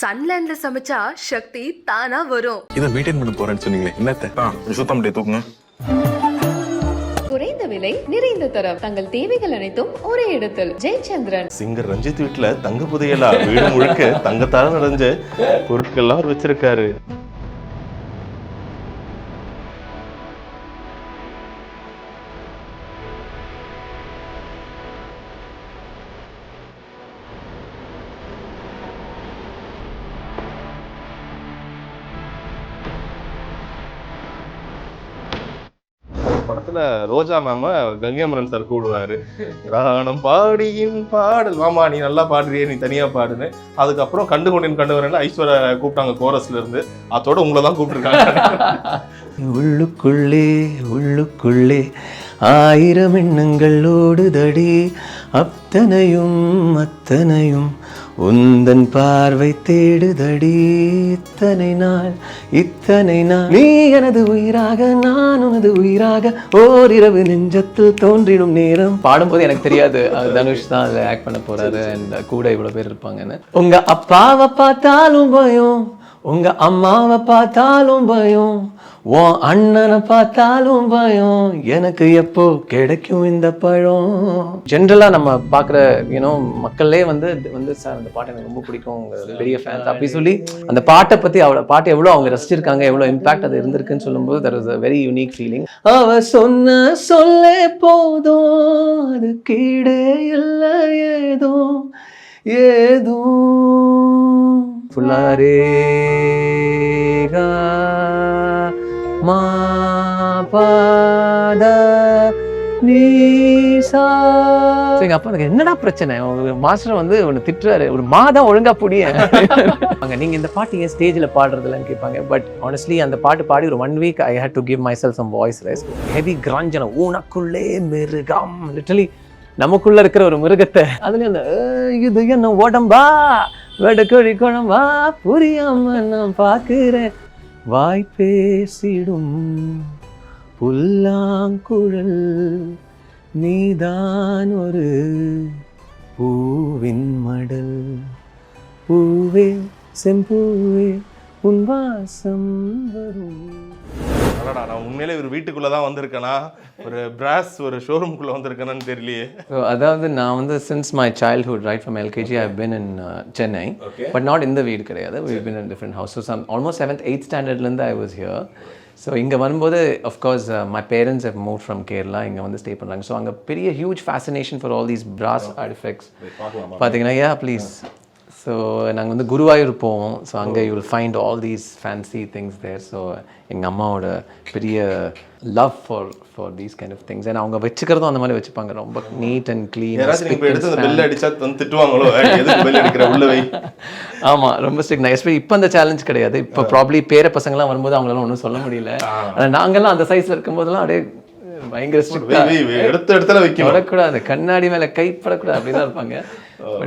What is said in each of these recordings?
சன்லேண்ட்ல சமைச்சா சக்தி தானா வரும். இதை மெயின்டைன் பண்ண போறேன்னு சொன்னீங்களே, என்னத்த சுத்தம் அப்படியே தூக்குங்க. குறைந்த விலை நிறைந்த தரம் தங்கள் தேவைகள் அனைத்தும் ஒரே இடத்தில். ஜெயச்சந்திரன். சிங்கர் ரஞ்சித் வீட்டுல தங்க புதையலா வீடு முழுக்க தங்கத்தால நிறைஞ்ச பொருட்கள்லாம் அவர் வச்சிருக்காரு. படத்துல ரோஜா மேம கங்கைமரன் சார் கூடுவாரு, ராணம் பாடியின் பாடல் மாமா நீ நல்லா பாடுறியே நீ தனியா பாடுன்னு. அதுக்கப்புறம் கண்டு கொண்டேன் ஐஸ்வர்யா கூப்பிட்டாங்க கோரஸ்ல இருந்து. அதோட உங்களை தான் கூப்பிட்டுருக்காங்க. உள்ளுக்குள்ளே உள்ளுக்குள்ளே ஆயிரம் எண்ணங்கள் ஓடுதடி, அத்தனையும் அத்தனையும் உந்தன் பார்வை தேடுதடி. இத்தனை நாள் நீ எனது உயிராக நான் உனது உயிராக ஓரிரவு நெஞ்சத்தில் தோன்றிடும் நேரம். பாடும்போது எனக்கு தெரியாது தனுஷ் தான் அதில் ஆக்ட் பண்ண போறாரு அண்ட் கூட இவ்வளோ பேர் இருப்பாங்கன்னு. உங்க அப்பாவை பார்த்தாலும் பயம், உங்க அம்மாவை பார்த்தாலும் பயம், உன் அண்ணனை பார்த்தாலும் பயம், எனக்கு எப்போ கிடைக்கும் இந்த பழம். ஜென்ரலாக நம்ம பார்க்குற மக்களே வந்து சார் அந்த பாட்டு எனக்கு ரொம்ப பிடிக்கும், பெரிய ஃபேன்ஸ் அப்படி சொல்லி அந்த பாட்டை பற்றி பாட்டு எவ்வளோ அவங்க ரசிச்சிருக்காங்க, எவ்வளோ இம்பாக்ட் அது இருந்திருக்குன்னு சொல்லும்போது that is a very unique feeling. அவ சொன்ன சொல்லே போதும், அது கீழே இல்லை ஏதோ ஏதோ ஃபுல்லாரே மா பாத நீசா. எங்க அப்பா எனக்கு என்னடா பிரச்சனை, மாஸ்டர் வந்து ஒன்று திட்டுறாரு, ஒரு மாதம் ஒழுங்கா புடிய நீங்க இந்த பாட்டு ஏன் ஸ்டேஜ்ல பாடுறதுலன்னு கேட்பாங்க. பட் ஆனஸ்ட்லி அந்த பாட்டு பாடி ஒரு 1 week I had to give myself some voice rest. Heavy கிராஞ்சன ஊனக்குள்ளே மிருகம், லிட்டரலி நமக்குள்ள இருக்கிற ஒரு மிருகத்தை அதுல அந்த இது என்ன உடம்பா வெடக்கொழி குழம்பா புரியாம நான் பார்க்கிறேன், வாய் பேசிடும் புல்லாங்குழல் நீதான் ஒரு பூவின் மடல், பூவே செம்பூவே உன் வாசம் வரும். நான் உண்மையிலே ஒரு வீட்டுக்குள்ளதான் வந்திருக்கேனா, ஒரு பிராஸ் ஒரு ஷோரூம்குள்ள வந்திருக்கேனான்னு தெரியலையே. அதாவது நான் வந்து since my childhood, right from LKG I've been in Chennai, but not in the வீடு கிடையாது. We've been in different houses. So almost 7th 8th standardல இருந்து I was here. ஸோ இங்கே வரும்போது of course my parents have moved from Kerala, இங்கே வந்து stay பண்ணுறாங்க. So அங்கே பெரிய huge fascination for all these brass artifacts பார்த்தீங்கன்னா. யா ப்ளீஸ். ஸோ நாங்கள் வந்து குருவாயூர் போவோம். ஸோ அங்கே you will find all these fancy things there. So எங்கள் அம்மாவோட பெரிய love for these kind of things. ஏன்னா அவங்க வச்சுக்கிறதும் அந்த மாதிரி வச்சுப்பாங்க, ரொம்ப நீட் அண்ட் க்ளீன். ஆமாம், ரொம்ப ஸ்ட்ரிக்ட். நான் எஸ்பெஷலி இப்போ அந்த சேலஞ்ச் கிடையாது. இப்போ ப்ராப்ளி பேர பசங்கள்லாம் வரும்போது அவங்களால ஒன்றும் சொல்ல முடியல. ஆனால் நாங்கள்லாம் அந்த சைஸில் இருக்கும்போதெல்லாம் அப்படியே பயங்கர ஸ்ட்ரிக்ட், வரக்கூடாது, கண்ணாடி மேலே கைப்படக்கூடாது அப்படிதான் இருப்பாங்க.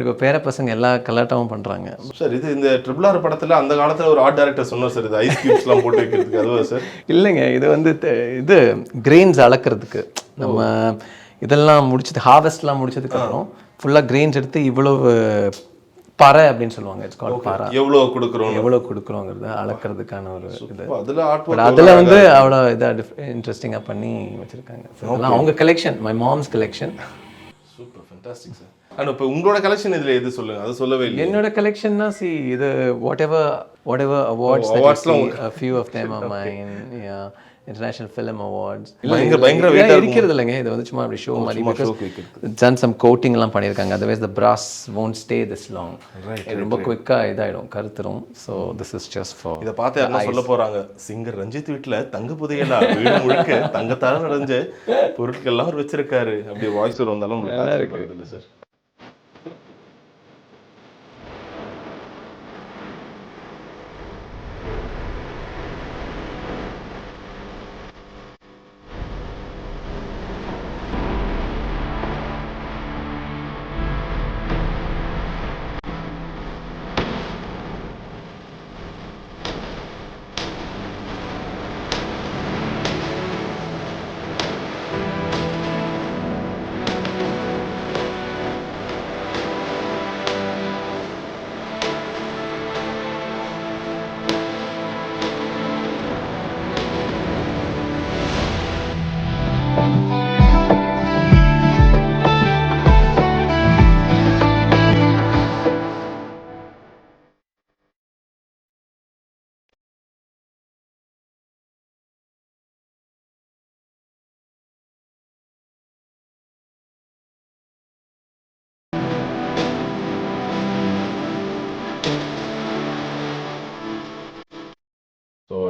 இப்போ பேர பசங்க எல்லா கலாட்டாவும் பண்றாங்க. சார் இது இந்த RRR படத்துல அந்த காலத்துல ஒரு ஆர்ட் டைரக்டர் சொன்னார் சார், இது ஐஸ் கியூப்ஸ்லாம் போட்டு வைக்கிறதுக்கு, அதுவா சார்? இல்லைங்க, இது வந்து இது கிரெயின்ஸ் அளக்கிறதுக்கு. நம்ம இதெல்லாம் முடிச்சது, ஹார்வெஸ்ட்லாம் முடிச்சதுக்கு அப்புறம் ஃபுல்லாக கிரெயின்ஸ் எடுத்து இவ்வளவு பறை அப்படின்னு சொல்லுவாங்க, இட்ஸ் கால்ட் பறை. எவ்வளோ கொடுக்குறோங்கிறது அளக்கிறதுக்கான ஒரு இது. அதில் வந்து அவ்வளோ இதாக இன்ட்ரெஸ்டிங்காக பண்ணி வச்சுருக்காங்க. அதெல்லாம் அவங்க collection, my moms collection. Super, fantastic sir. And இப்போ உங்களோட கலெக்ஷன் இதில் எது சொல்லுங்க, அது சொல்லவே இல்லை. என்னோட கலெக்ஷன்னா இது whatever awards that you see, a few of them are mine. Yeah, International Film Awards. பயங்கர வெயிட்டா இருக்கிறது இல்லைங்க, இது வந்து சும்மா அப்படி ஷோ மாதிரி. done some coating எல்லாம் பண்ணியிருக்காங்க, otherwise the brass won't stay this long. இது ரொம்ப குயிக்காக இதாகிடும், கருத்துரும். So this is just for. இதை பார்த்து என்ன சொல்ல போகிறாங்க, சிங்கர் ரஞ்சித் வீட்டில் தங்க புதையலா வீடு முழுக்க தங்கத்தால நிறைஞ்ச பொருட்கள்லாம் அவர் வச்சிருக்காரு, அப்படி வாய்ஸ் வந்தாலும் நல்லா இருக்கு சார்.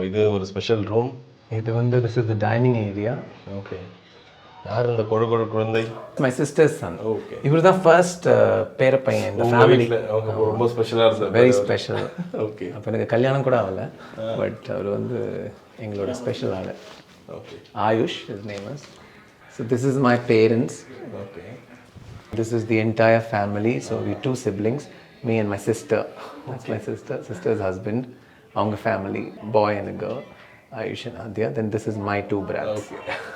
இது ஒரு ஸ்பெஷல் ரூம். இது வந்து this is the dining area. Okay. யார் இந்த கொழு குழந்தை? My sister's son. ஓகே. இவர் தான் ஃபர்ஸ்ட் பேர பையன் இந்த ஃபேமிலி. ரொம்ப ஸ்பெஷலாக இருந்தது. Very special. ஓகே. அப்போ எனக்கு கல்யாணம் கூட ஆகல, பட் அவர் வந்து எங்களோட ஸ்பெஷல் ஆள். Okay. AYUSH his name is. So this is my parents. Okay. This is the entire family. So we 2 siblings, me and my sister. That's my sister's husband. அவங்க family, boy and a girl. Ayush and Adya. Then this is my 2 brothers.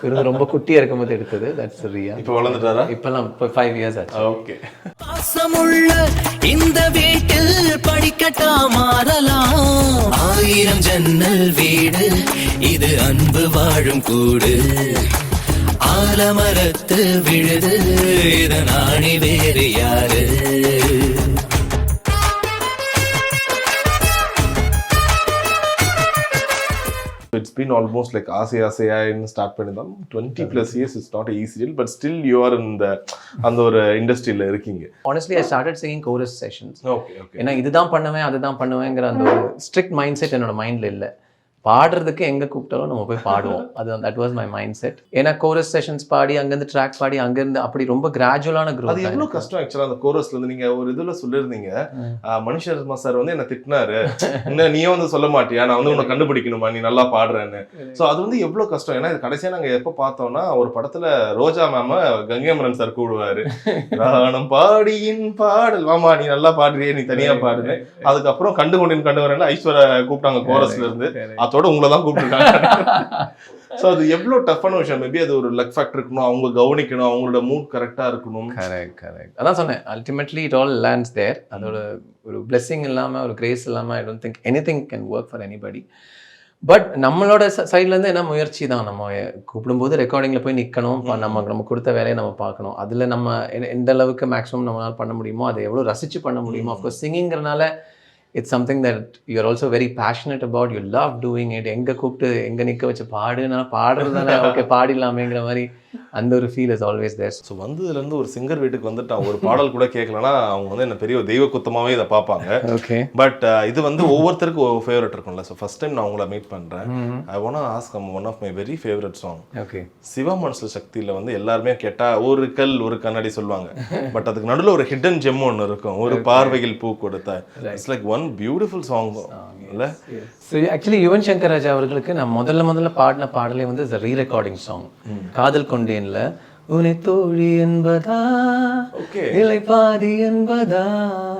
இவரு ரொம்ப குட்டியா இருக்கும்போது எடுத்தது. That's Ria. இப்போ வளர்ந்துட்டாரா? இப்போலாம் 5 years ஆச்சு. Okay. பாசமுள்ள இந்த வீட்டில் படிக்கட்டா மாறலாம். 1000 ஜன்னல் வீடு இது அன்பு வாழும் கூடு. ஆலமரத்து விழுது இதன் ஆணி வேறு யாரு? It's been almost like ஆசையான்னு ஸ்டார்ட் பண்ணிதான் 20+ years. It's not an easy deal, but still you are in the அந்த ஒரு இண்டஸ்ட்ரியில இருக்கீங்க. Honestly, I started singing chorus sessions. Okay. Okay. ஏன்னா இதுதான் பண்ணுவேன் அதுதான் பண்ணுவேங்கிற அந்த ஒரு ஸ்ட்ரிக்ட் மைண்ட் செட் என்னோட மைண்ட்ல இல்லை. பாடுறதுக்கு எங்கே கூப்பிட்டாலும் நம்ம போய் பாடுவோம். அது that was my mind set. ஏன்னா கோரஸ் செஷன்ஸ் பாடி அங்கேருந்து ட்ராக் பாடி அங்கேருந்து அப்படி ரொம்ப கிராஜுவலான அது க்ரோத். எவ்வளோ கஷ்டம் ஆக்சுவலாக அந்த கோரஸ்ல இருந்து. நீங்கள் ஒரு இதில் சொல்லியிருந்தீங்க, மனுஷர் சார் வந்து என்னை திட்டினாரு, இன்னும் நீயே வந்து சொல்ல மாட்டியா, நான் வந்து உன்னை கண்டுபிடிக்கணுமா நீ நல்லா பாடுறேன்னு. ஸோ அது வந்து எவ்வளோ கஷ்டம். ஏன்னா இது கடைசியாக நாங்கள் எப்போ பார்த்தோம்னா ஒரு படத்தில் ரோஜா மேம கங்கைமரன் சார் கூடுவார், ராணம் பாடியின் பாடல் மாமா நீ நல்லா பாடுறியே நீ தனியாக பாடுன்னு. அதுக்கப்புறம் கண்டு வரேன்னு ஐஸ்வர்யா கூப்பிட்டாங்க கோரஸ்ல இருந்து. அதோட உங்களை தான் கூப்பிட்டுருக்காங்க. ஸோ அது எவ்வளோ டஃப்பான விஷயம். மேபி அது ஒரு லக் ஃபேக்டர் இருக்கணும், அவங்க கவனிக்கணும், அவங்களோட மூட் கரெக்டாக இருக்கணும். கரெக்ட். அதான் சொன்னேன், அல்டிமேட்லி இட் ஆல் லேண்ட்ஸ் தேர். அதோட ஒரு பிளெஸிங் இல்லாமல் ஒரு கிரேஸ் இல்லாமல் I don't think anything can work for anybody. But நம்மளோட சைட்லேருந்து என்ன முயற்சி தான். நம்ம கூப்பிடும்போது ரெக்கார்டிங்கில் போய் நிற்கணும், நம்ம கொடுத்த வேலையை நம்ம பார்க்கணும். அதில் நம்ம எந்த அளவுக்கு மேக்ஸிமம் நம்மளால் பண்ண முடியுமோ அதை எவ்வளோ ரசித்து பண்ண முடியுமோ. அஃப்கோர்ஸ் சிங்கிங்கிறனால it's something that you're also very passionate about. You love doing it. எங்கே கூப்பிட்டு எங்கே நிற்க வச்சு பாடுனா பாடுறது தானே, ஓகே பாடிடலாமேங்கிற மாதிரி அந்த ஒரு feel is always there. So வந்ததுலேருந்து ஒரு சிங்கர் வீட்டுக்கு வந்துட்டான் ஒரு பாடல் கூட கேட்கலன்னா அவங்க வந்து என்ன பெரிய தெய்வ குத்தமாகவே இதை பார்ப்பாங்க. ஓகே. பட் இது வந்து ஒவ்வொருத்தருக்கும் ஒரு ஃபேவரட் இருக்கும்ல. ஸோ ஃபர்ஸ்ட் டைம் நான் உங்களை மீட் பண்ணுறேன். I want ask one of my very favourite song. Okay. Siva மனசுல சக்தியில் வந்து எல்லாருமே கேட்டால் ஒரு கல் ஒரு கண்ணாடி சொல்லுவாங்க. பட் அதுக்கு நடுவில் ஒரு ஹிடன் ஜெம் ஒன்று இருக்கும், ஒரு பார்வையில் பூ கொடுத்த. It's like one beautiful song இல்லை? ஸோ ஆக்சுவலி யுவன் சங்கர் ராஜா அவர்களுக்கு நான் முதல்ல பாடின பாடலே வந்து இஸ் ரீ ரெக்கார்டிங் சாங். காதல் கொண்டேன்ல உன்னை தோழி என்பதா இல்லை பாதி என்பதா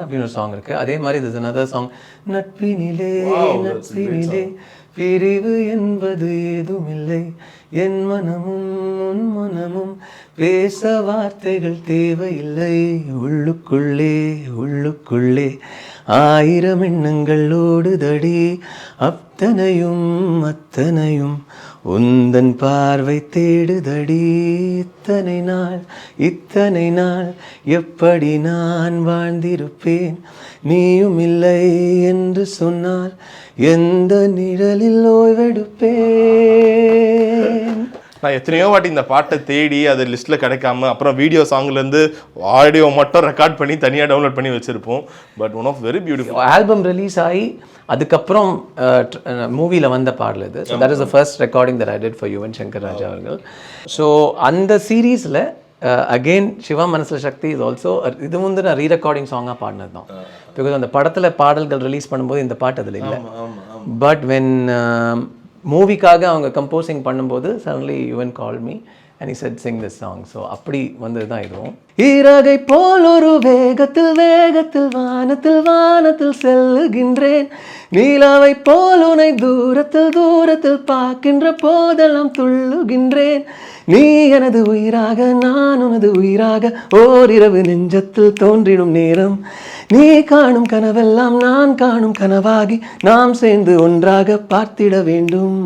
அப்படின்னு ஒரு சாங் இருக்கு. அதே மாதிரி இது another சாங், நட்பினிலே நட்பினிலே பிரிவு என்பது ஏதுமில்லை, என் மனமும் உன் மனமும் பேச வார்த்தைகள் தேவையில்லை, உள்ளுக்குள்ளே உள்ளுக்குள்ளே 1000 எண்ணங்கள் ஓடுதடி, அத்தனையும் அத்தனையும் உந்தன் பார்வை தேடுதடி, இத்தனை நாள் எப்படி நான் வாழ்ந்திருப்பேன், நீயும் இல்லை என்று சொன்னால் எந்த நிழலில் ஓய்வெடுப்பேன். நான் எத்தனையோ வாட்டி இந்த பாட்டை தேடி அது லிஸ்ட்டில் கிடைக்காம அப்புறம் வீடியோ சாங்லேருந்து ஆடியோ மட்டும் ரெக்கார்ட் பண்ணி தனியாக டவுன்லோட் பண்ணி வச்சுருப்போம். But one of very beautiful. Album release ஆகி அதுக்கப்புறம் மூவியில் வந்த பாடல் இது. So that is the first recording that I did for Yuvan Shankar Raja அவர்கள். ஸோ அந்த சீரீஸில் அகெயின் சிவா மனசுல சக்தி இஸ் ஆல்சோ இது வந்து நான் ரீ ரெக்கார்டிங் சாங்காக பாடினது தான். பிகாஸ் அந்த படத்தில் பாடல்கள் ரிலீஸ் பண்ணும்போது இந்த பாட்டு அதில் இல்லை. பட் வென் மூவிக்காக அவங்க கம்போசிங் பண்ணும்போது suddenly Yuvan call me and he said sing this song. So அப்படி வந்தது தான் இதுவும். இறகை போல் ஒரு வேகத்தில் வானத்தில் செல்லுகின்றேன், நீலாவை போல் உனை தூரத்தில் பார்க்கின்ற போதெல்லாம் துள்ளுகின்றேன், நீ எனது உயிராக நான் உனது உயிராக, ஓரிரவு நெஞ்சத்தில் தோன்றிடும் நேரம், நீ காணும் கனவெல்லாம் நான் காணும் கனவாகி, நாம் சேர்ந்து ஒன்றாக பார்த்திட வேண்டும்.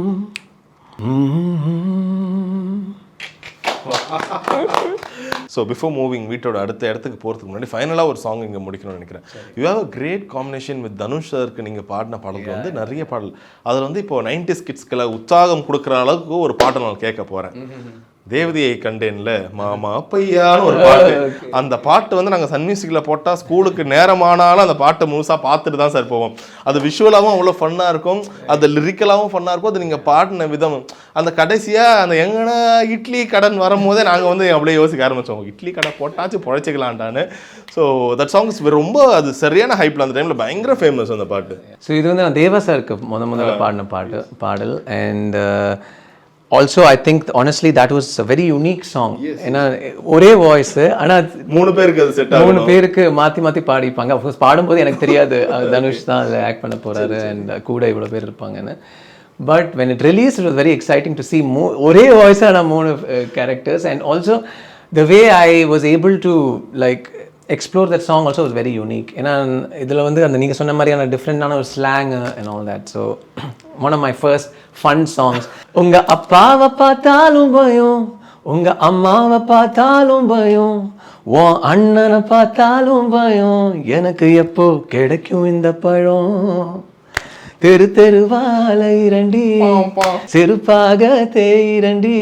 ஸோ பிஃபோர் மூவிங் வீட்டோட அடுத்த இடத்துக்கு போகிறதுக்கு முன்னாடி ஃபைனலாக ஒரு சாங் இங்கே முடிக்கணும்னு நினைக்கிறேன். You have a great combination with Dhanush சாருக்கு. நீங்கள் பாடின பாடல்கள் வந்து நிறைய பாடல், அதில் வந்து இப்போ 90s கிட்ஸ்களை உற்சாகம் கொடுக்குற அளவுக்கு ஒரு பாட்டை நான் கேட்க போகிறேன். தேவதையை கண்டேன்ல மாமா பையான்னு ஒரு பாட்டு. அந்த பாட்டு வந்து நாங்கள் சன் மியூசிக்கில் போட்டால் ஸ்கூலுக்கு நேரமானாலும் அந்த பாட்டை முழுசாக பார்த்துட்டு தான் சார் போவோம். அது விஷுவலாகவும் அவ்வளோ ஃபன்னாக இருக்கும், அது லிரிக்கலாகவும் ஃபன்னாக இருக்கும். அது நீங்கள் பாடின விதம், அந்த கடைசியாக அந்த எங்கன்னா இட்லி கடன் வரும்போதே நாங்கள் வந்து அப்படியே யோசிக்க ஆரம்பித்தோம், இட்லி கடை போட்டாச்சு பொழைச்சிக்கலான்ட்டான்னு. ஸோ தட் சாங் இஸ் ரொம்ப, அது சரியான ஹைப்பில் அந்த டைமில் பயங்கர ஃபேமஸ் அந்த பாட்டு. ஸோ இது வந்து நான் தேவா சாருக்கு முதல்ல பாடின பாடல். And also I think honestly that was a very unique song. ஏன்னா ஒரே வாய்ஸ், ஆனால் 3 பேருக்கு அது செட் 3 பேருக்கு மாற்றி பாடிப்பாங்க. அஃப்கோர்ஸ் பாடும்போது எனக்கு தெரியாது தனுஷ் தான் அதில் ஆக்ட் பண்ண போகிறாரு அண்ட் கூட இவ்வளோ பேர் இருப்பாங்கன்னு. But when it released it was very exciting to see ஒரே வாய்ஸாக நான் 3 characters. And also the way I was able to like explore that song also was very unique. ஏன்னா இதில் வந்து அந்த நீங்கள் சொன்ன மாதிரியான டிஃப்ரெண்டான ஒரு slang and all that. So one of my first fun songs. உங்க அப்பாவை பார்த்தாலும் பயம், உங்க அம்மாவை பார்த்தாலும் பயம், உன் அண்ணனை பார்த்தாலும் பயம், எனக்கு எப்போ கிடைக்கும் இந்த பழம், தெரு தெருவால இரண்டி செருப்பாக தேயிரண்டி,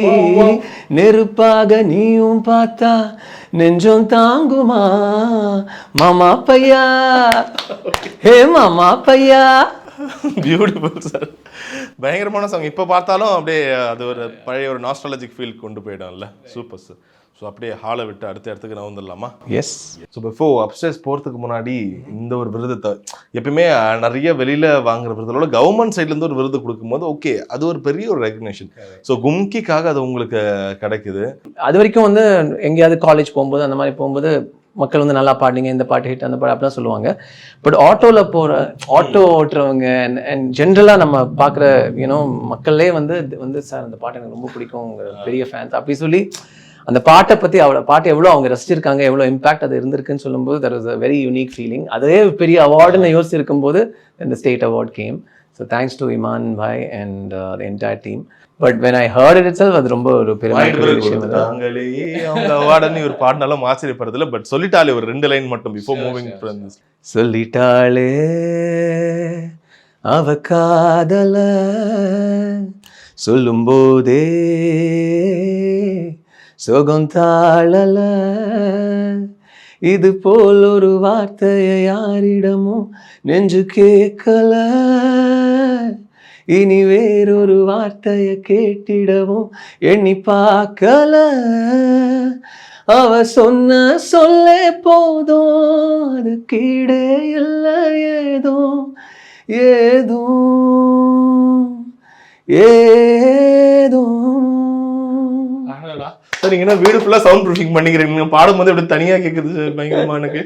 நெருப்பாக நீயும் பார்த்தா நெஞ்சம் தாங்குமா, மாமா பையா ஹே மாமா பையா. பியூட்டிஃபுல் சார், பயங்கரமான சாங். இப்போ பார்த்தாலும் அப்படியே அது ஒரு பழைய ஒரு நாஸ்டாலஜிக் ஃபீல் கொண்டு போயிடும்ல. Super sir. ஸோ அப்படியே ஹாலை விட்டு அடுத்த இடத்துக்கு நான் வந்துடலாமா? எஸ். ஸோ பிஃபோர் அப்ஸ்டேர்ஸ் போகிறதுக்கு முன்னாடி இந்த ஒரு விருது எப்பயுமே நிறைய வெளியில் வாங்குற விருதுகளோட கவர்மெண்ட் சைட்லேருந்து ஒரு விருது கொடுக்கும்போது ஓகே, அது ஒரு பெரிய ஒரு ரெகக்னேஷன். ஸோ கும்கிக்காக அது உங்களுக்கு கிடைக்குது. அது வரைக்கும் வந்து எங்கேயாவது காலேஜ் போகும்போது அந்த மாதிரி போகும்போது மக்கள் வந்து நல்லா பாடுங்க, இந்த பாட்டு ஹிட், அந்த பாட்டு அப்படிலாம் சொல்லுவாங்க. பட் ஆட்டோ ஓட்டுறவங்க அண்ட் ஜென்ரலாக நம்ம பார்க்குற மக்களே வந்து சார் அந்த பாட்டு எனக்கு ரொம்ப பிடிக்கும், பெரிய ஃபேன்ஸ் அப்படி சொல்லி அந்த பாட்டை பற்றி பாட்டு எவ்வளோ அவங்க ரசிச்சிருக்காங்க, எவ்வளோ இம்பேக்ட் அது இருந்திருக்குன்னு சொல்லும்போது that was a very unique feeling. அதே பெரிய அவார்டுன்னு யோசிச்சிருக்கும் போது இந்த state award came. So thanks to Imman bhai and the entire team. But when I heard it itself அது ரொம்ப ஒரு பெரிய விஷயம். அவங்க அவார்டுன்னு ஒரு பாடினாலும் ஆச்சரியப்படுறதில்ல. பட் சொல்லிட்டாலே ஒரு 2 லைன் மட்டும் பிஃபோர் மூவிங் ஃப்ரெண்ட்ஸ். சொல்லிட்டாளே அவ காதல சொல்லும் போதே சுகம் தாழல, இது போல் ஒரு வார்த்தையை யாரிடமும் நெஞ்சு கேட்கல, இனி வேறொரு வார்த்தையை கேட்டிடவும் எண்ணி பார்க்கல, அவ சொன்ன சொல்லே போதும் அது கீழே இல்லை ஏதோ ஏதோ ஏதோ. சார் நீங்க என்ன வீடு ஃபுல்லாக சவுண்ட் ப்ரூஃபிங் பண்ணிக்கிறீங்க, பாடும்போது அப்படி தனியாக கேட்குது பயங்கரமா எனக்கு.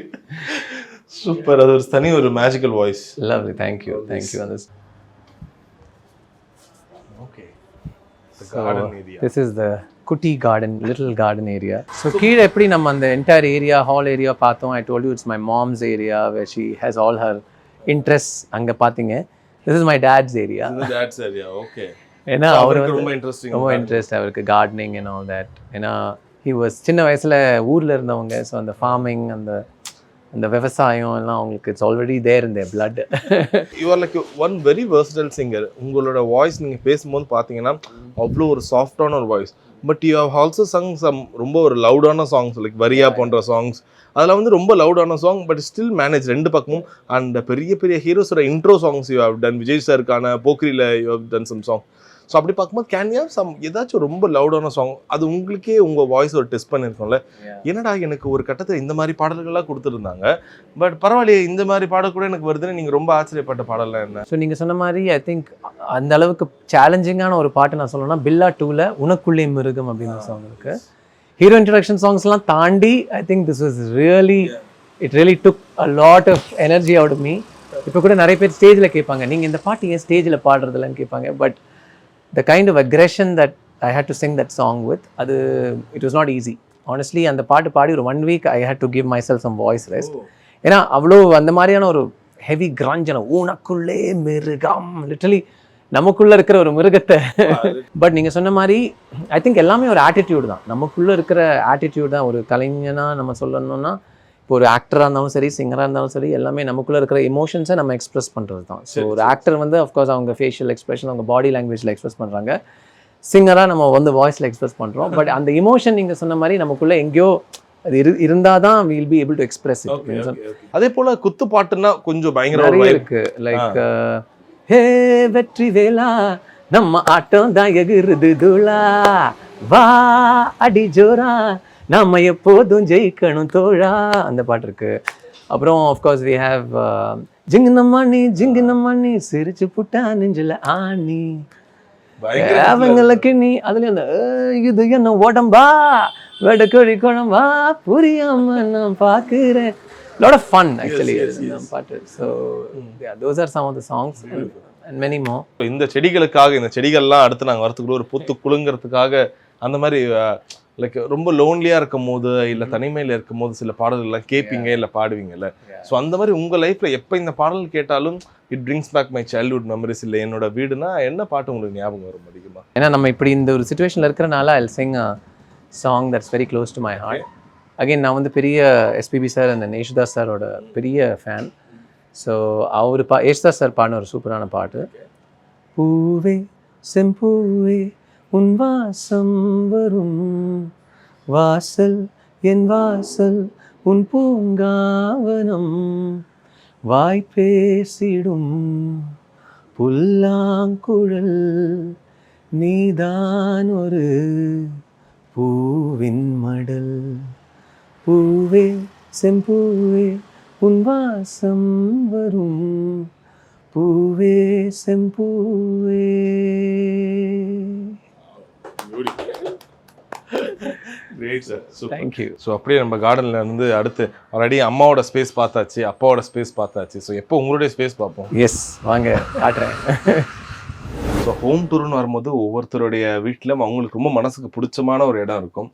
சூப்பர், அது ஒரு தனி ஒரு magical voice. Lovely, thank you thank you. This is the குட்டி garden, little garden area. So கீழே எப்படி நம்ம அந்த என்டையர் ஏரியா ஹால் ஏரியா பார்த்தோம். I told you it's my mom's area where she has all her interest. அங்கே பார்த்தீங்க, this is my dad's area. Okay. ஏன்னா அவர் ரொம்ப இன்ட்ரெஸ்ட் அவருக்கு கார்டனிங் அண்ட் ஆல் தட். ஏன்னா ஹி வாஸ் சின்ன வயசில் ஊரில் இருந்தவங்க. ஸோ அந்த ஃபார்மிங் அந்த விவசாயம் எல்லாம் அவங்களுக்கு it's already there in their blood. You are like one very versatile singer. உங்களோட வாய்ஸ் நீங்கள் பேசும்போது பார்த்தீங்கன்னா அவ்வளோ ஒரு சாஃப்டான ஒரு voice. But you have also sung some ரொம்ப ஒரு லவுடான சாங்ஸ் லைக் வரியா போன்ற சாங்ஸ். அதில் வந்து ரொம்ப லவுடான சாங் பட் ஸ்டில் மேனேஜ் 2 பக்கமும். அண்ட் பெரிய பெரிய ஹீரோஸோட intro songs you have done. Vijay சாருக்கான போக்ரியில் you have done some song. So அப்படி பார்க்கும்போது கேன் யூ ஹேவ் சம் ஏதாச்சும் ரொம்ப லவுடான சாங், அது உங்களுக்கே உங்கள் வாய்ஸ் ஒரு டெஸ்ட் பண்ணியிருக்கோம்ல, என்னடா எனக்கு ஒரு கட்டத்தில் இந்த மாதிரி பாடல்கள்லாம் கொடுத்துருந்தாங்க, பட் பரவாயில்லையே இந்த மாதிரி பாடல் கூட எனக்கு வருதுன்னு நீங்கள் ரொம்ப ஆச்சரியப்பட்ட பாடலாம் என்ன? ஸோ நீங்கள் சொன்ன மாதிரி ஐ திங்க் அந்த அளவுக்கு சேலஞ்சிங்கான ஒரு பாட்டு நான் சொல்லணும்னா பில்லா 2ல் உனக்குள்ளே மிருகம் அப்படின்னு ஒரு சாங் இருக்குது. ஹீரோ இன்ட்ரடக்ஷன் சாங்ஸ்லாம் தாண்டி I think this was it really took a lot of energy out of me. இப்போ கூட நிறைய பேர் ஸ்டேஜில் கேட்பாங்க, நீங்கள் இந்த பாட்டு ஏன் ஸ்டேஜில் பாடுறதில்லன்னு கேட்பாங்க. But the kind of aggression that I had to sing that song with, it was not easy. Honestly, அந்த பாட்டு பாடி ஒரு 1 week I had to give myself some voice rest. ஏன்னா அவ்வளோ அந்த மாதிரியான ஒரு ஹெவி கிராஞ்சான உனக்குள்ளே மிருகம், லிட்டரலி நமக்குள்ளே இருக்கிற ஒரு மிருகத்தை. பட் நீங்கள் சொன்ன மாதிரி ஐ திங்க் எல்லாமே ஒரு ஆட்டிடியூட் தான், நமக்குள்ளே இருக்கிற ஆட்டிடியூட் தான். ஒரு கலைஞனாக நம்ம சொல்லணும்னா இப்போ ஒரு ஆக்டராக இருந்தாலும் சரி, சிங்கராக இருந்தாலும் சரி, எல்லாமே நமக்குள்ளே இருக்கிற எமோஷன்ஸை நம்ம எக்ஸ்பிரஸ் பண்ணுறது தான். ஸோ ஒரு ஆக்டர் வந்து அஃப்கோர்ஸ் அவங்க ஃபேஷியல் எக்ஸ்பிரஷன், அவங்க பாடி லாங்குவேஜில் எக்ஸ்பிரஸ் பண்ணுறாங்க. சிங்கராக நம்ம வந்து வாய்ஸில் எக்ஸ்பிரஸ் பண்ணுறோம். பட் அந்த இமோஷன் நீங்கள் சொன்ன மாதிரி நமக்குள்ளே எங்கேயோ அது இருந்தால் தான் will be able to express it. அதே போல குத்து பாட்டுன்னா கொஞ்சம் பயங்கர நிறைய இருக்கு. லைக் ஹே வெற்றி வேலா நம்ம ஆட்டம் தான் எகிருது தூளா வா அடி ஜோரா நம்ம எப்போதும் ஜெயிக்கணும் தோழா, அந்த பாட்டு இருக்கு. அப்புறம் ஆஃப்கோர்ஸ் வி ஹேவ் ஜிங்கின மணி சிரிச்சு புட்டா நெஞ்சில ஆணி அவங்களுக்கு நீ அதுல அந்த இது என்ன உடம்பா வெடக்கொழி குழம்பா புரியாம நான் பாக்குறேன். lot of fun actually இந்த பாட்டு. So yeah, those are some of the songs and many more. இந்த செடிகளுக்காக இந்த செடிகள்லாம் அடுத்து நாங்கள் வரத்துக்குள்ள ஒரு பொத்து குலுங்கிறதுக்காக அந்த மாதிரி லைக் ரொம்ப லோன்லியாக இருக்கும் போது இல்லை தனிமையில் இருக்கும் போது சில பாடல்கள்லாம் கேட்பீங்க இல்லை பாடுவீங்கல்ல. ஸோ அந்த மாதிரி உங்கள் லைஃப்பில் எப்போ இந்த பாடல் கேட்டாலும் it brings back my childhood memories, இல்லை என்னோட வீடுனா என்ன பாட்டு உங்களுக்கு ஞாபகம் வரும் அதிகமாக? ஏன்னா நம்ம இப்படி இந்த ஒரு சுச்சுவேஷனில் இருக்கிறனால I'll sing a song that's very close to my heart. Again நான் வந்து பெரிய எஸ்பிபி சார் அந்த யேசுதாஸ் சாரோட பெரிய ஃபேன். ஸோ அவர் யேசுதாஸ் சார் பாடின ஒரு சூப்பரான பாட்டு. பூவே செம்பூவே உன் வாசம் வரும் வாசல் என் வாசல் உன் பூங்காவனம் வாய் பேசிடும் புல்லாங்குழல் நீதான் ஒரு பூவின் மடல். பூவே செம்பூவே உன் வாசம் வரும் பூவே செம்பூவே. Great sir, Thank you. So அப்படியே நம்ம கார்டனில் இருந்து அடுத்து ஆல்ரெடி அம்மாவோட ஸ்பேஸ் பார்த்தாச்சு, அப்பாவோட ஸ்பேஸ் பார்த்தாச்சு. ஸோ எப்போ உங்களுடைய ஸ்பேஸ் பார்ப்போம்? எஸ் வாங்க காட்டுறேன். ஸோ ஹோம் டூர்னு வரும்போது ஒவ்வொருத்தருடைய வீட்டிலும் அவங்களுக்கு ரொம்ப மனசுக்கு பிடிச்சமான ஒரு இடம் இருக்கும்.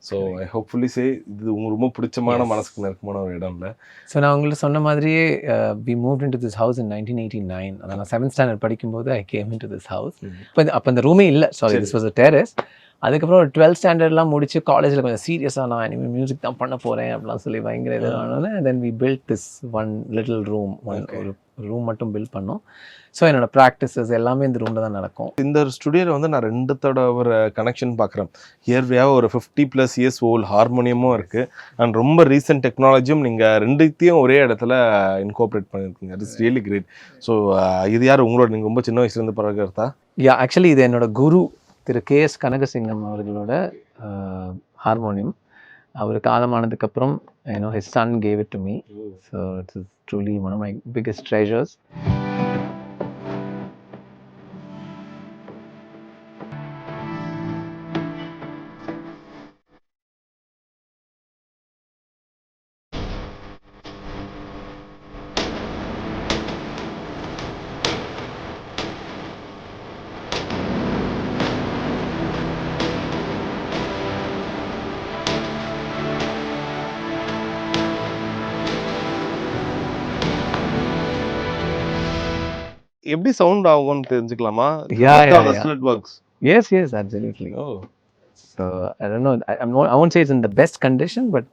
ஸோ ஐ ஹோப்ஃபுல்லி சே இது உங்களுக்கு ரொம்ப பிடிச்சமான மனசுக்கு நெருக்கமான ஒரு இடம் இல்லை? ஸோ நான் உங்களுக்கு சொன்ன மாதிரியே we moved into this house in 1989. அதான் நான் 7th standard படிக்கும்போது I came into this house. அப்போ அந்த ரூமே இல்லை, sorry, this was a terrace. அதுக்கப்புறம் ஒரு 12th ஸ்டாண்டர்ட்லாம் முடிச்சு காலேஜில் கொஞ்சம் சீரியஸாக நான் இனிமேல் மியூசிக் தான் பண்ண போகிறேன் அப்படிலாம் சொல்லி பயங்கர இதனால then we build this one little room, ஒரு ரூம் மட்டும் பில்ட் பண்ணோம். ஸோ என்னோட ப்ராக்டிசஸ் எல்லாமே இந்த ரூமில் தான் நடக்கும். இந்த ஸ்டுடியோவில் வந்து நான் ரெண்டுத்தோட ஒரு கனெக்ஷன் பார்க்குறேன். இயர்வியாக ஒரு 50+ years ஓல்டு ஹார்மோனியமும் இருக்குது அண்ட் ரொம்ப ரீசெண்ட் டெக்னாலஜியும் நீங்கள் ரெண்டுத்தையும் ஒரே இடத்துல இன்கோப்ரேட் பண்ணியிருக்கீங்க. It's really great. ஸோ இது யார் உங்களோட நீங்கள் ரொம்ப சின்ன வயசுலேருந்து பழகிறதா? யா, ஆக்சுவலி இது என்னோட குரு திரு KS கனகசிங்கம் அவர்களோட harmonium. Our காலமானதுக்கப்புறம் his son gave it to me. So it is truly one of my biggest treasures. எப்படி சவுண்ட் ஆகும்னு தெரிஞ்சுக்கலாமா? Yeah. It works. Yes, absolutely. Oh. So I don't know, I won't say it's in the best condition, but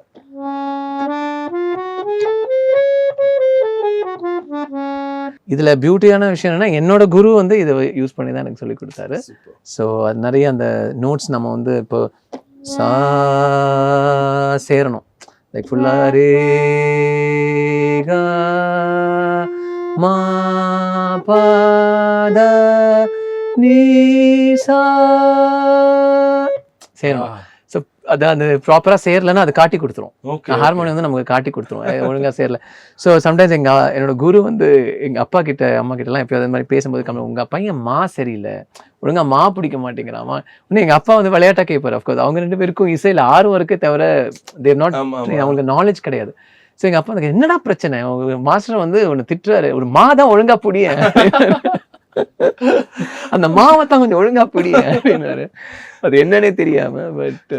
இதுல பியூட்டியான விஷயம் என்னன்னா என்னோட குரு வந்து இதை use பண்ணி தான் எனக்கு சொல்லி கொடுத்தாரு. ஸோ அது நிறைய அந்த நோட்ஸ் நம்ம வந்து இப்போ சேரணும், லைக் ஃபுல்லா ரே கா மா பாத நீ சா சேரணும். ஸோ அது அந்த ப்ராப்பராக சேரலைன்னா அது காட்டி கொடுத்துரும். ஹார்மோனியம் வந்து நமக்கு காட்டி கொடுத்துரும் ஒழுங்காக சேரல. ஸோ சம்டைம்ஸ் என்னோட குரு வந்து எங்கள் அப்பா கிட்ட அம்மா கிட்டலாம் எப்போ அது மாதிரி பேசும்போது உங்கள் பையன் மா சரியில்லை, ஒழுங்காக மா பிடிக்க மாட்டேங்கிறாமா. இன்னும் எங்கள் அப்பா வந்து விளையாட்டா கேட்பார். அஃப்கோர்ஸ் அவங்க 2 பேருக்கும் இசையில் ஆர்வம் இருக்கு தவிர தேர் நாட், அவங்களுக்கு நாலேஜ் கிடையாது. ஸோ எங்கள் அப்பா எனக்கு என்னடா பிரச்சனை, மாஸ்டர் வந்து ஒன்று திட்டுறாரு, ஒரு மா தான் ஒழுங்கா பிடிய, அந்த மாவை தான் கொஞ்சம் ஒழுங்கா பிடிய அப்படின்னாரு. அது என்னன்னே தெரியாம. But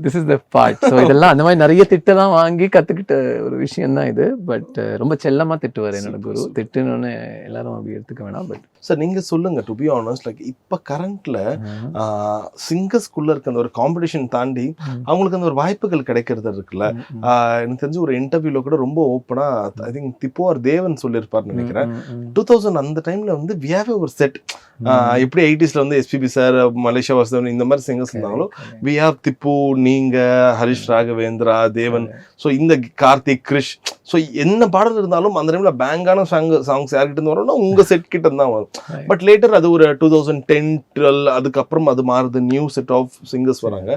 this is the part. So இதெல்லாம் அந்த மாதிரி நிறைய திட்டெல்லாம் வாங்கி கற்றுக்கிட்ட ஒரு விஷயம் தான் இது. பட் ரொம்ப செல்லமாக திட்டுவார் என்னோட குரு. திட்டுன்னு எல்லாரும் அப்படி எடுத்துக்க வேணாம். பட் சார் நீங்கள் சொல்லுங்கள், டு பி ஆனஸ்ட், லைக் இப்போ கரண்ட்டில் சிங்கர்ஸ்குள்ளே இருக்க அந்த ஒரு காம்படிஷன் தாண்டி அவங்களுக்கு அந்த ஒரு வாய்ப்புகள் கிடைக்கிறது இருக்குல்ல. எனக்கு தெரிஞ்சு ஒரு இன்டர்வியூவில் கூட ரொம்ப ஓப்பனாக ஐ திங்க் திப்போ ஆர் தேவன் சொல்லியிருப்பார்னு நினைக்கிறேன். 2000 அந்த டைமில் வந்து வி ஹேவ் ஒரு செட். எப்படி 80s வந்து எஸ்பிபி சார், மலேசியா வாசுதேவன் இந்த மாதிரி சிங்கர்ஸ் இருந்தாங்களோ, வி ஹேவ் திப்பு, நீங்க, ஹரிஷ் ராகவேந்திரா, தேவன், ஸோ இந்த கார்த்திக், கிரிஷ், ஸோ என்ன பாடல் இருந்தாலும் அந்த டைம்ல பேங்கான சாங்ஸ் யார்கிட்ட இருந்து வரும்னா உங்க செட் கிட்ட தான் வரும். பட் லேட்டர் அது ஒரு 2010-12 அதுக்கப்புறம் அது மாறுது, நியூ செட் ஆஃப் சிங்கர்ஸ் வராங்க.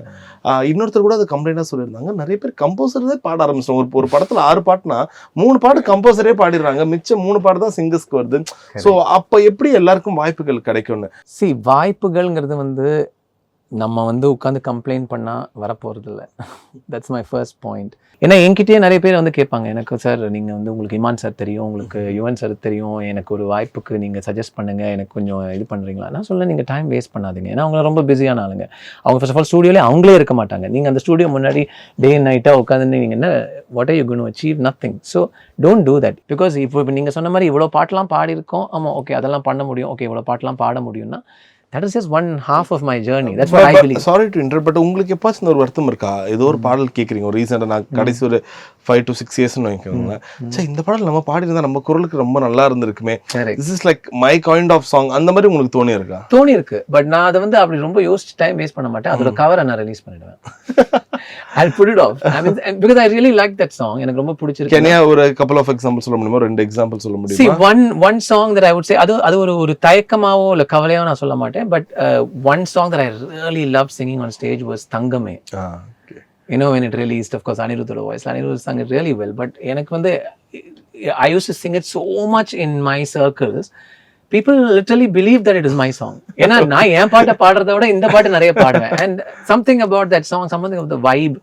இன்னொருத்தர் கூட அது கம்ப்ளைண்டாக சொல்லியிருந்தாங்க, நிறைய பேர் கம்போசரே பாட ஆரம்பிச்சிட்டாங்க. ஒரு படத்துல 6 பாட்டுனா 3 பாட்டு கம்போசரே பாடிடுறாங்க, மிச்சம் 3 பாட்டு தான் சிங்கர்ஸ்க்கு வருது. ஸோ அப்ப எப்படி எல்லாருக்கும் வாய்ப்புகள் கிடைக்கும்னு? வாய்ப்புகள்ங்கிறது வந்து நம்ம வந்து உட்காந்து கம்ப்ளைண்ட் பண்ணால் வரப்போகிறது இல்லை. That's my first point. ஏன்னா என்கிட்டயே நிறைய பேர் வந்து கேட்பாங்க, எனக்கு சார் நீங்கள் வந்து உங்களுக்கு இமான் சார் தெரியும், உங்களுக்கு யுவன் சார் தெரியும், எனக்கு ஒரு வாய்ப்புக்கு நீங்கள் சஜஸ்ட் பண்ணுங்கள், எனக்கு கொஞ்சம் இது பண்ணுறீங்களா? நான் சொல்ல, நீங்கள் டைம் வேஸ்ட் பண்ணாதீங்க. ஏன்னா அவங்க ரொம்ப பிஸியான ஆளுங்க. அவங்க ஃபர்ஸ்ட் ஆஃப் ஆல் ஸ்டூடியோலேயே அவங்களே இருக்க மாட்டாங்க. நீங்கள் அந்த ஸ்டூடியோ முன்னாடி டே நைட்டாக உட்காந்து நீங்கள் என்ன what are you going to achieve? Nothing. So don't do that. Because இப்போ நீங்கள் சொன்ன மாதிரி இவ்வளோ பாட்டெலாம் பாடியிருக்கோம், ஆமாம் ஓகே அதெல்லாம் பண்ண முடியும், ஓகே இவ்வளோ பாட்டெலாம் பாட முடியும்னா that is just one half of my journey. That's what I believe. Sorry to interrupt, but உங்களுக்கு எப்பாச்சும் ஒரு வருத்தம் இருக்கா? ஏதோ ஒரு பாடல் கேட்குறீங்க, ஒரு ரீசெண்டாக நான் கடைசி ஒரு 5 to 6 இயர்ஸ்னு வைக்கோங்க, சரி இந்த பாடல் நம்ம பாடியிருந்தா நம்ம குரலுக்கு ரொம்ப நல்லா இருந்திருக்குமே, this is like my kind of song, அந்த மாதிரி உங்களுக்கு தோணி இருக்கா? தோணி இருக்கு. பட் நான் அதை வந்து அப்படி ரொம்ப யோசிச்சு டைம் வேஸ்ட் பண்ண மாட்டேன். அதோட கவரை நான் ரிலீஸ் பண்ணிடுவேன். I'll put it off. I mean, because I really like that song. எனக்கு ரொம்ப பிடிச்சிருக்கு. Can you ஒரு couple of examples சொல்ல முடியுமா? 2 எக்ஸாம்பிள் சொல்ல முடியுமா? See, one song that I would say, அது ஒரு தயக்கமாவோ இல்ல கவலையோ நான் சொல்ல மாட்டேன். But one song that I really loved singing on stage was Thangame. Okay. You know, when it released, of course, Anirudh's voice. Anirudh sang it really well. But எனக்கு வந்து I used to sing it so much in my circles. People literally believe that it is my song. ஏன்னா நான் என் பாட்டை பாடுறத விட இந்த பாட்டு நிறைய பாடுவேன். And something about that song, something of the vibe,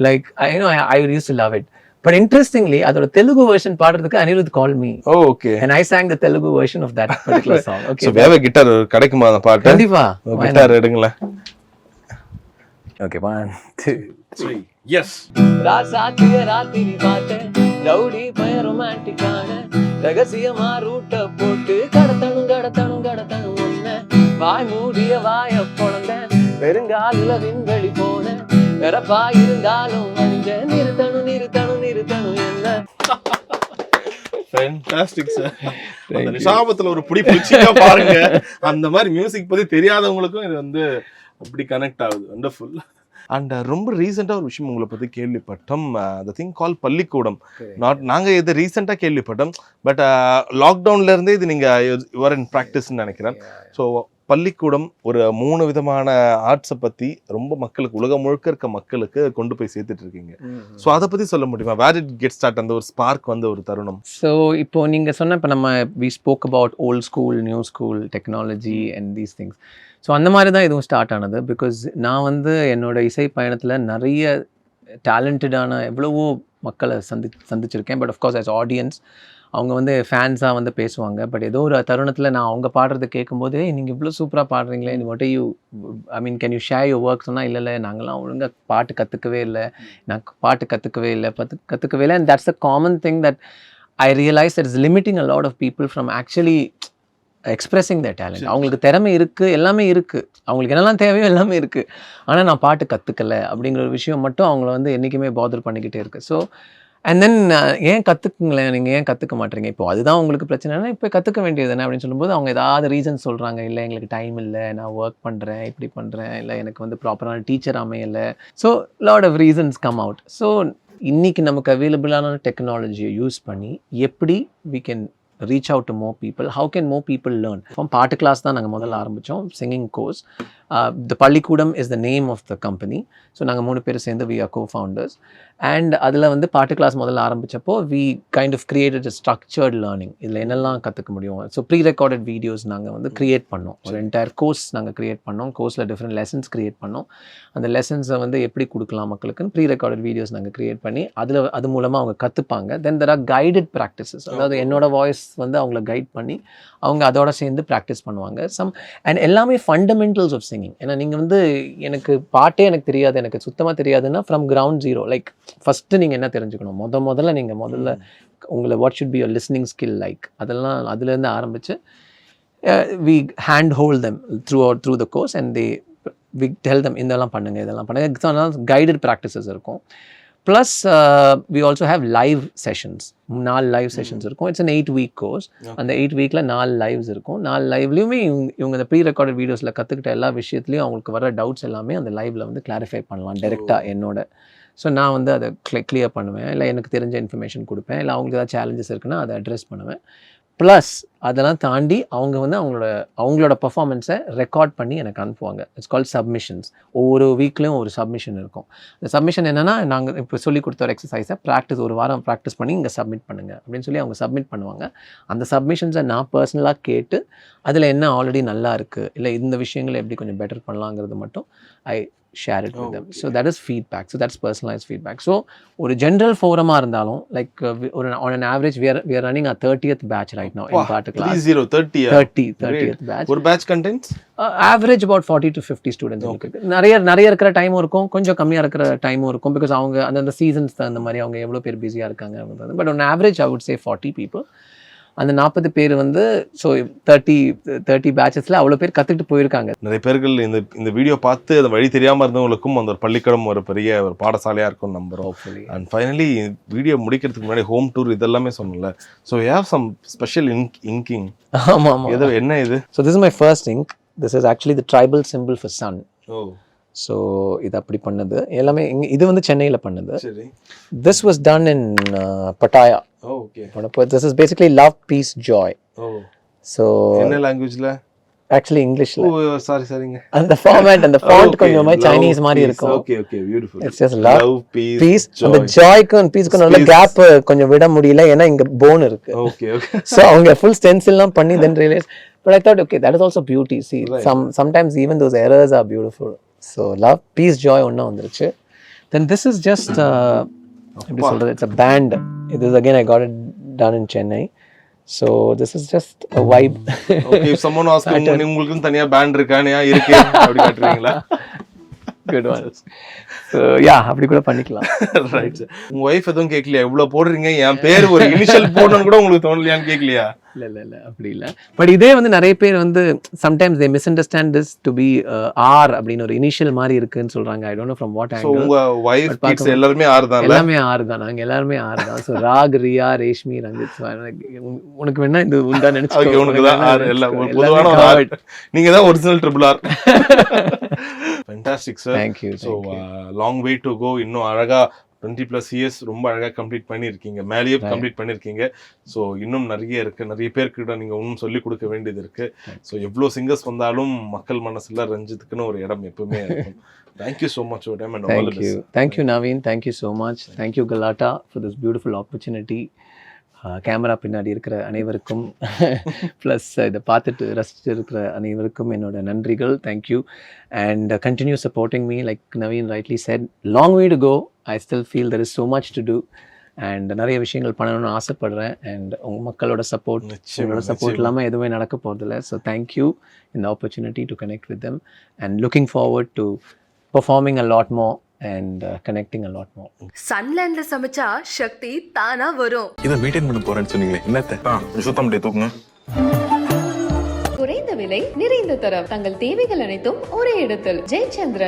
like I used to love it. But interestingly, அதோட Telugu version பாடுறதுக்கு Anirudh called me. Oh, okay. And I sang the Telugu version of that particular song. Okay. So வேற guitar கிடைக்குமா அந்த பாட்டு? கண்டிப்பா. Guitar எடுங்களேன். Okay, 1 2 3. Yes. ராசாத்திய ராத்திரி பார்த்தேன், rowdy பய ரொமான்டிக்கான ரகசியமா ரூட்ட போட்டு கடத்தணும் ஒன்ன, வாய் மூடிய வாய பொழந்தேன், பெருங்காலில விண்வெளி போனேன், வெறப்பா இருந்தாலும் மஞ்ச நிறுத்தணும் என்ன. Fantastic sir. அந்த நிஷாபத்துல ஒரு புடி பிடிச்சிட்டா பாருங்க. அந்த மாதிரி மியூசிக் பத்தி தெரியாதவங்களுக்கும் இது வந்து அப்படி கனெக்ட் ஆகுது. வண்டர்ஃபுல். அண்ட் ரொம்ப ரீசெண்டாக ஒரு விஷயம் உங்களை பற்றி கேள்விப்பட்டோம், த திங் கால் பள்ளிக்கூடம். நாங்கள் இதை ரீசெண்டாக கேள்விப்பட்டோம், பட் லாக்டவுன்லேருந்தே இது நீங்கள் யுவர் இன் ப்ராக்டிஸ்ன்னு நினைக்கிறேன். ஸோ பள்ளிக்கூடம் ஒரு 3 விதமான ஆர்ட்ஸை பற்றி ரொம்ப மக்களுக்கு, உலகம் முழுக்க இருக்க மக்களுக்கு கொண்டு போய் சேர்த்துட்டு இருக்கீங்க. ஸோ அதை பற்றி சொல்ல முடியுமா? வேர் இட் கெட் ஸ்டார்ட், அந்த ஒரு ஸ்பார்க் வந்து ஒரு தருணம். ஸோ இப்போ நீங்கள் சொன்ன, இப்போ நம்ம we spoke about old school, new school, technology and these things. So அந்த மாதிரி தான் இதுவும் ஸ்டார்ட் ஆனது. பிகாஸ் நான் வந்து என்னோட இசை பயணத்தில் நிறைய டேலண்டடான எவ்வளவோ மக்களை சந்திச்சிருக்கேன். பட் அஃப்கோர்ஸ் ஆஸ் ஆடியன்ஸ் அவங்க வந்து ஃபேன்ஸாக வந்து பேசுவாங்க. பட் ஏதோ ஒரு தருணத்தில் நான் அவங்க பாடுறதை கேட்கும்போது, நீங்கள் இவ்வளோ சூப்பராக பாடுறீங்களே, what are you, I mean can you share your work? சொன்னால் இல்லை நாங்களாம் ஒழுங்காக பாட்டு கற்றுக்கவே இல்லை, கற்றுக்கவே இல்லை. And that's a common thing that I realise that is limiting a lot of people from actually expressing the talent. அவங்களுக்கு திறமை இருக்குது, எல்லாமே இருக்குது, அவங்களுக்கு என்னெல்லாம் தேவையோ எல்லாமே இருக்குது. ஆனால் நான் பாட்டு கற்றுக்கலை அப்படிங்கிற ஒரு விஷயம் மட்டும் அவங்கள வந்து என்றைக்குமே பாதர் பண்ணிக்கிட்டே இருக்குது. ஸோ அண்ட் தென் ஏன் கற்றுக்குங்களேன், நீங்கள் ஏன் கற்றுக்க மாட்டீங்க? இப்போ அதுதான் உங்களுக்கு பிரச்சனைனா இப்போ கற்றுக்க வேண்டியது என்ன அப்படின்னு சொல்லும்போது அவங்க ஏதாவது ரீசன் சொல்கிறாங்க. இல்லை எங்களுக்கு டைம் இல்லை, நான் ஒர்க் பண்ணுறேன், இப்படி பண்ணுறேன், இல்லை எனக்கு வந்து ப்ராப்பரான டீச்சர் அமையலை. So lot of reasons come out. So இன்றைக்கி நமக்கு அவைலபிளான டெக்னாலஜியை யூஸ் பண்ணி எப்படி we can reach out to more people, how can more people learn? From பாட்டு கிளாஸ் தான் நாங்கள் முதல்ல ஆரம்பித்தோம், singing course. The Pallikoodam is the name of the company. So நாங்கள் 3 பேர் சேர்ந்து we are co-founders. அண்ட் அதில் வந்து பாட்டு கிளாஸ் முதல்ல ஆரம்பித்தப்போ we kind of created a structured learning. இதில் என்னெல்லாம் கற்றுக்க முடியும். ஸோ ப்ரீ ரெக்கார்டட் வீடியோஸ் நாங்கள் வந்து க்ரியேட் பண்ணோம். ஒரு என்டையர் கோர்ஸ் நாங்கள் க்ரியேட் பண்ணோம். கோர்ஸில் டிஃப்ரெண்ட் லெசன்ஸ் க்ரியேட் பண்ணோம். அந்த லெசன்ஸை வந்து எப்படி கொடுக்கலாம் மக்களுக்குன்னு ப்ரீ ரெக்கார்டட் வீடியோஸ் நாங்கள் க்ரியேட் பண்ணி அது மூலமாக அவங்க கற்றுப்பாங்க. தென் there are guided practices. அதாவது என்னோட வாய்ஸ் வந்து அவங்கள கைட் பண்ணி அவங்க அதோட சேர்ந்து ப்ராக்டிஸ் பண்ணுவாங்க. அண்ட் எல்லாமே ஃபண்டமெண்டல்ஸ் ஆஃப் சிங்கிங். சிங்கிங். ஏன்னா நீங்கள் வந்து எனக்கு பாட்டே எனக்கு தெரியாது, எனக்கு சுத்தமாக தெரியாதுன்னா from ground zero. Like first நீங்கள் என்ன தெரிஞ்சுக்கணும், முதல்ல உங்களை what should be your listening skill, like அதெல்லாம் அதுலேருந்து ஆரம்பித்து we handhold them through the course and we tell them இதெல்லாம் பண்ணுங்கள். கைடட் ப்ராக்டிசஸ் இருக்கும். Plus we also have live sessions. 4 live sessions இருக்கும். It's an 8-week course. அந்த 8 வீக்கில் 4 lives இருக்கும். 4 லைவ்லையுமே இவங்க இந்த ப்ரீ ரெக்கார்டட் வீடியோஸில் கற்றுக்கிட்ட எல்லா விஷயத்துலையும் அவங்களுக்கு வர டவுட்ஸ் எல்லாமே அந்த லைவில் வந்து கிளாரிஃபை பண்ணலாம் டைரெக்டாக என்னோட. ஸோ நான் வந்து அதை கிளியர் பண்ணுவேன், இல்லை எனக்கு தெரிஞ்ச இன்ஃபர்மேஷன் கொடுப்பேன், இல்லை அவங்களுக்கு ஏதாவது சேலஞ்சஸ் இருக்குன்னா அதை அட்ரெஸ் பண்ணுவேன். ப்ளஸ் அதெல்லாம் தாண்டி அவங்க வந்து அவங்களோட பர்ஃபார்மன்ஸை ரெக்கார்ட் பண்ணி எனக்கு அனுப்புவாங்க. It's called submissions. ஒவ்வொரு வீக்லேயும் ஒரு சப்மிஷன் இருக்கும். இந்த சப்மிஷன் என்னென்னா, நாங்கள் இப்போ சொல்லி கொடுத்த ஒரு எக்ஸசைஸை ஒரு வாரம் ப்ராக்டிஸ் பண்ணி இங்கே சப்மிட் பண்ணுங்கள் அப்படின்னு சொல்லி அவங்க சப்மிட் பண்ணுவாங்க. அந்த சப்மிஷன்ஸை நான் பர்சனலாக கேட்டு அதில் என்ன ஆல்ரெடி நல்லா இருக்குது, இல்லை இந்த விஷயங்களை எப்படி கொஞ்சம் பெட்டர் பண்ணலாங்கிறது மட்டும் ஐ share it with them. So that is feedback. So that's personalized feedback. So ஒரு general forum இருந்தாலும் like on an average we are running our 30th batch right now in particular. 30th batch. ஒரு batch contains average about 40 to 50 students. நிறைய இருக்கிற டைமும் இருக்கும், கொஞ்சம் கம்மியாக இருக்கிற டைமும் இருக்கும். பிகாஸ் அவங்க அந்த சீசன்ஸ் தகுந்த மாதிரி அவங்க எவ்வளோ பேர் பிஸியாக இருக்காங்க. But on average I would say 40 people. அந்த 40 பேர் வந்து ஸோ 30 பேட்சஸில் அவ்வளோ பேர் கற்றுக்கிட்டு போயிருக்காங்க. நிறைய பேர்கள் இந்த வீடியோ பார்த்து அந்த வழி தெரியாமல் இருந்தவங்களுக்கும் அந்த ஒரு பள்ளிக்கூடம் ஒரு பெரிய ஒரு பாடசாலையாக இருக்கும் நம்புகிறோம். அண்ட் ஃபைனலி வீடியோ முடிக்கிறதுக்கு முன்னாடி ஹோம் டூர் இதெல்லாமே சொன்னல. So you have some special inking. ஆமாம். என்ன இது? So this is my first ink. This is actually the tribal symbol for sun. So இது அப்படி பண்ணது எல்லாமே இது வந்து சென்னையில் பண்ணது. This was done in Pattaya. This is basically love, peace, joy. So என்ன லாங்குவேஜ்ல? Actually Englishல. Sorry. அந்த ஃபார்மட் அந்த ஃபாண்ட் கொஞ்சம் சைனீஸ் மாதிரி இருக்கும். Okay, beautiful. It's just love, peace, அந்த ஜாய்க்கும் பீஸ்க்கும் நல்ல கேப் கொஞ்சம் விட முடியல, ஏன்னா இங்க போன் இருக்கு. Okay. So அவங்க full stencilலாம் பண்ணி then realize, but I thought okay, that is also beauty. See, sometimes even those errors are beautiful. So love, peace, joy ஒண்ணா வந்துருச்சு. Then this is just எப்படி சொல்றது, it's a band. This is again I got it done in Chennai. So this is just a vibe. Okay, if someone asks உங்களுக்கு தனியா pant இருக்கானே இருக்கு அப்படி காட்டுறீங்களா? Good one. So yeah, அப்படி கூட பண்ணிக்கலாம். Right. உங்க வைஃப் எதுவும் கேட்கலையா இவ்வளவு போடுறீங்க, என் பேர் ஒரு இனிஷியல் போடணும்னு கூட உங்களுக்கு தோணலையான்னு கேட்கலையா? இல்ல அப்படி இல்ல. பட் இதே வந்து நிறைய பேர் வந்து sometimes they misunderstand this to be R அப்படின்னு ஒரு இனிஷியல் மாதிரி இருக்குன்னு சொல்றாங்க. I don't know from what angle. So உங்க வைஃப் கிட்ஸ் எல்லாரும் R தான். எல்லாமே R தான். நாங்க எல்லாரும் R தான். So ராக், ரியா, ரேஷ்மி, ரஞ்சித். உனக்கு வேணா இது உண்டா நினைச்சுக்கோ. ஓகே, உனக்கு தான் R எல்லாம் பொதுவான R. நீங்க தான் original triple R. Fantastic sir. Thank you. So long way to go. இன்னும் அழகா 20+ years ரொம்ப அழகா கம்ப்ளீட் பண்ணியிருக்கீங்க, மேலேயே கம்ப்ளீட் பண்ணியிருக்கீங்க. ஸோ இன்னும் நிறைய இருக்கு, நிறைய பேர்கிட்ட நீங்க இன்னும் சொல்லி கொடுக்க வேண்டியது இருக்கு. ஸோ எவ்வளோ சிங்கர்ஸ் வந்தாலும் மக்கள் மனசுல ரஞ்சித்துக்குன்னு ஒரு இடம் எப்பவுமே இருக்கும். Thank you so much for your time and all the best. Thank you Naveen. Thank you so much. Thank you Galata for this beautiful opportunity. Camera பின்னாடி இருக்கிற அனைவருக்கும் ப்ளஸ் இதை பார்த்துட்டு ரசிச்சு இருக்கிற அனைவருக்கும் என்னோட நன்றிகள். Thank you and continue supporting me. Like Naveen rightly said, long way to go. I still feel there is so much to do and நிறைய விஷயங்கள் பண்ணணும்னு ஆசைப்படுறேன். அண்ட் உங்கள் மக்களோட சப்போர்ட், உங்களோட சப்போர்ட் இல்லாமல் எதுவுமே நடக்க போகிறதில்ல. ஸோ தேங்க்யூ இந்த opportunity to connect with them and looking forward to performing a lot more and connecting a lot more. சன்லேண்ட்ல சமைச்சா சக்தி தானா வரும். இதை மெயின்டைன் பண்ண போறேன்னு சொன்னீங்களே, என்னத்த? சுத்தம் அப்படியே தூக்குங்க. குறைந்த விலை, நிறைந்த தரம், தங்கள் தேவைகள் அனைத்தும் ஒரே இடத்தில். ஜெயச்சந்திரன்.